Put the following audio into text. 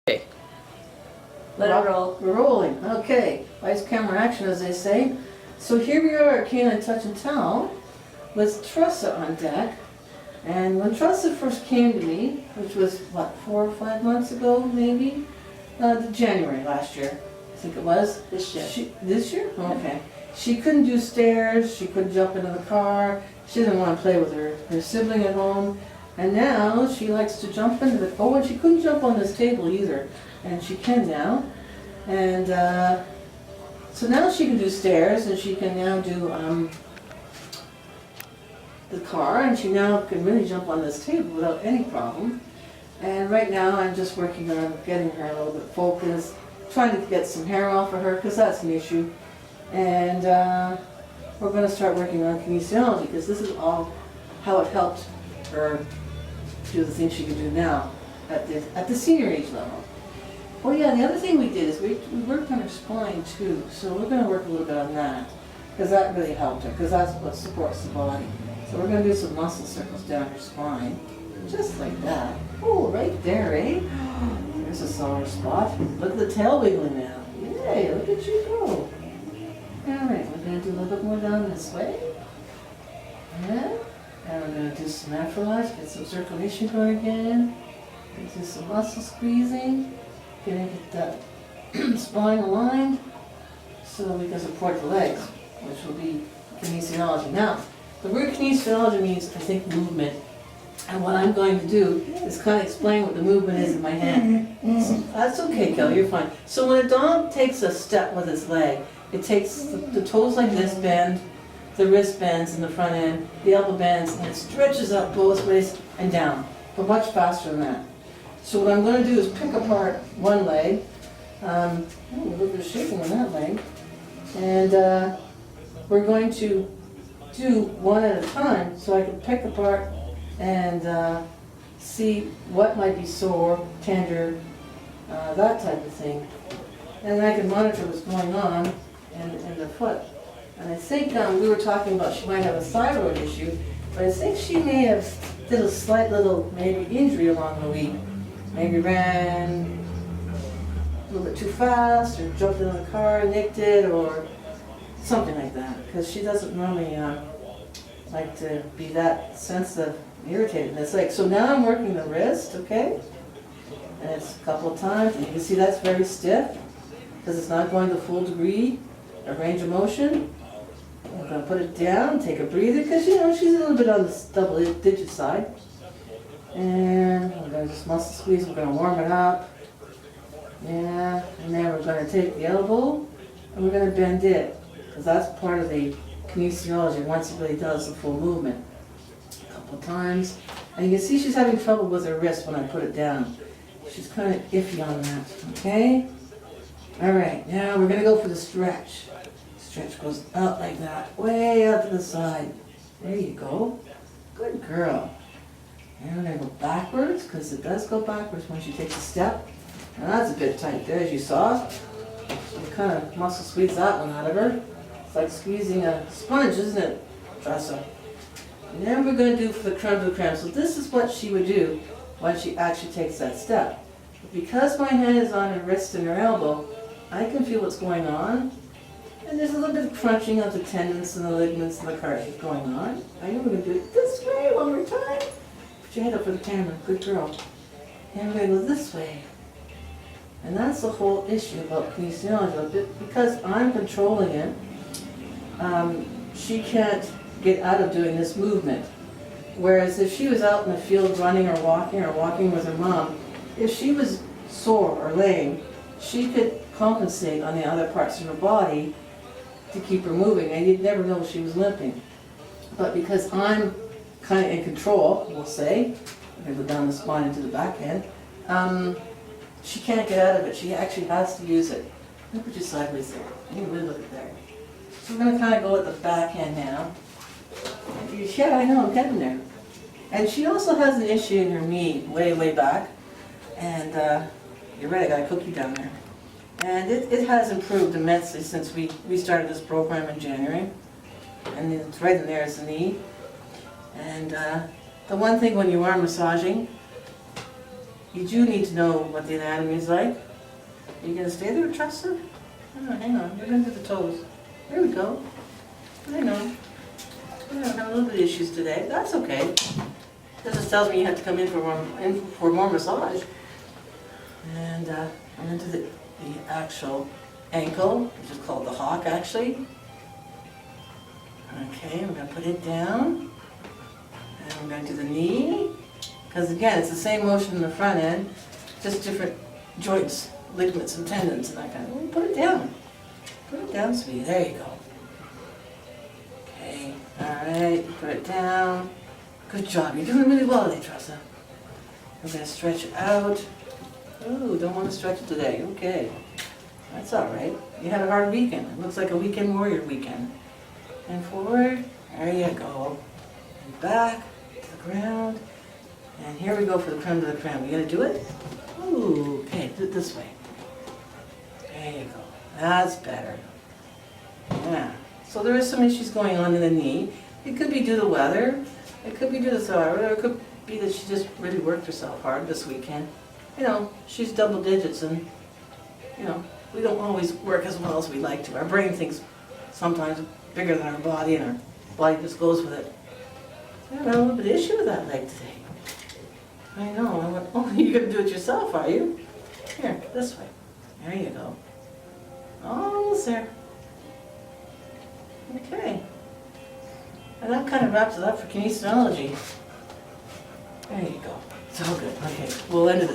Okay. Let it roll. We're rolling. Okay. Vice camera action, as they say. So here we are at Canine Touch and Towel with Tressa on deck. And when Tressa first came to me, which was, what, 4 or 5 months ago, maybe? January last year, I think it was. This year. This year? Okay. She couldn't do stairs, she couldn't jump into the car, she didn't want to play with her sibling at home. And now she likes to jump into the, oh, and she couldn't jump on this table either. And she can now. And so now she can do stairs, and she can now do the car, and she now can really jump on this table without any problem. And right now I'm just working on getting her a little bit focused, trying to get some hair off of her, because that's an issue. And we're going to start working on kinesiology, because this is all how it helped her do the things she can do now at the senior age level. Oh yeah, the other thing we did is we worked on her spine too, so we're going to work a little bit on that, because that really helped her, because that's what supports the body. So we're going to do some muscle circles down her spine, just like that. Oh, right there, eh? There's a sore spot. Look at the tail wiggling now. Yay, look at you go. Alright, we're going to do a little bit more down this way. Yeah. And we're going to do some nephrology, get some circulation going again. Do some muscle squeezing. Gonna get that spine aligned so we can support the legs, which will be kinesiology. Now, the word kinesiology means, I think, movement. And what I'm going to do is kind of explain what the movement is in my hand. So that's okay, Kelly, you're fine. So when a dog takes a step with its leg, it takes the toes like this bend, the wrist bends in the front end, the elbow bends, and it stretches up both ways and down, but much faster than that. So what I'm going to do is pick apart one leg. A little bit of shaking on that leg. And we're going to do one at a time so I can pick apart and see what might be sore, tender, that type of thing. And I can monitor what's going on in the foot. And I think we were talking about she might have a thyroid issue, but I think she may have did a slight little maybe injury along the week. Maybe ran a little bit too fast, or jumped in the car, nicked it, or something like that. Because she doesn't normally like to be that sensitive, irritated. And it's like, so now I'm working the wrist, okay? And it's a couple of times, and you can see that's very stiff, because it's not going to full degree or range of motion. I'm going to put it down, take a breather, because you know she's a little bit on the double-digit side. And we're going to just muscle squeeze, we're going to warm it up. Yeah, and then we're going to take the elbow and we're going to bend it, because that's part of the kinesiology once it really does the full movement. A couple times. And you can see she's having trouble with her wrist when I put it down. She's kind of iffy on that, okay? Alright, now we're going to go for the stretch. Stretch goes out like that, way out to the side. There you go. Good girl. And we're going to go backwards, because it does go backwards when she takes a step. Now that's a bit tight there, as you saw. So we kind of muscle squeeze that one out of her. It's like squeezing a sponge, isn't it, Tressa? And then we're going to do for the creme de la creme. So this is what she would do when she actually takes that step. But because my hand is on her wrist and her elbow, I can feel what's going on. And there's a little bit of crunching of the tendons and the ligaments and the cartilage going on. I know we're going to do it this way one more time. Put your head up for the camera, good girl. And we're going to go this way. And that's the whole issue about kinesiology. Because I'm controlling it, she can't get out of doing this movement. Whereas if she was out in the field running or walking with her mom, if she was sore or lame, she could compensate on the other parts of her body to keep her moving, and you'd never know she was limping. But because I'm kind of in control, we'll say, I'm going to go down the spine into the back end, she can't get out of it. She actually has to use it. Let me put you sideways there. You can really look at there. So we're going to kind of go at the back end now. Yeah, I know, I'm getting there. And she also has an issue in her knee, way, way back. And you're right, I got a cookie down there. And it has improved immensely since we started this program in January. And it's right in there is the knee. And the one thing when you are massaging, you do need to know what the anatomy is like. Are you gonna stay there, Tressa? Oh, hang on, you're gonna do the toes. There we go. I know. Yeah, I have a little bit of issues today. That's okay. This just tells me you have to come in for more massage. And I'm into the actual ankle, which is called the hock, actually. Okay, I'm gonna put it down. And I'm gonna do the knee. Because again, it's the same motion in the front end, just different joints, ligaments and tendons and that kind of. Put it down. Put it down, sweetie. There you go. Okay, alright, put it down. Good job. You're doing really well today, Tressa. I'm gonna stretch it out. Ooh, don't want to stretch it today. Okay. That's alright. You had a hard weekend. It looks like a weekend warrior weekend. And forward. There you go. And back to the ground. And here we go for the creme de la creme. You gonna do it? Ooh, okay, do it this way. There you go. That's better. Yeah. So there is some issues going on in the knee. It could be due to weather. It could be due to thyroid. Or it could be that she just really worked herself hard this weekend. You know, she's double digits and, you know, we don't always work as well as we like to. Our brain thinks sometimes bigger than our body and our body just goes with it. I had a little bit of issue with that leg today. I know. I went, oh, you're going to do it yourself, are you? Here, this way. There you go. Almost there. Okay. And that kind of wraps it up for kinesiology. There you go. It's all good. Okay, we'll end it.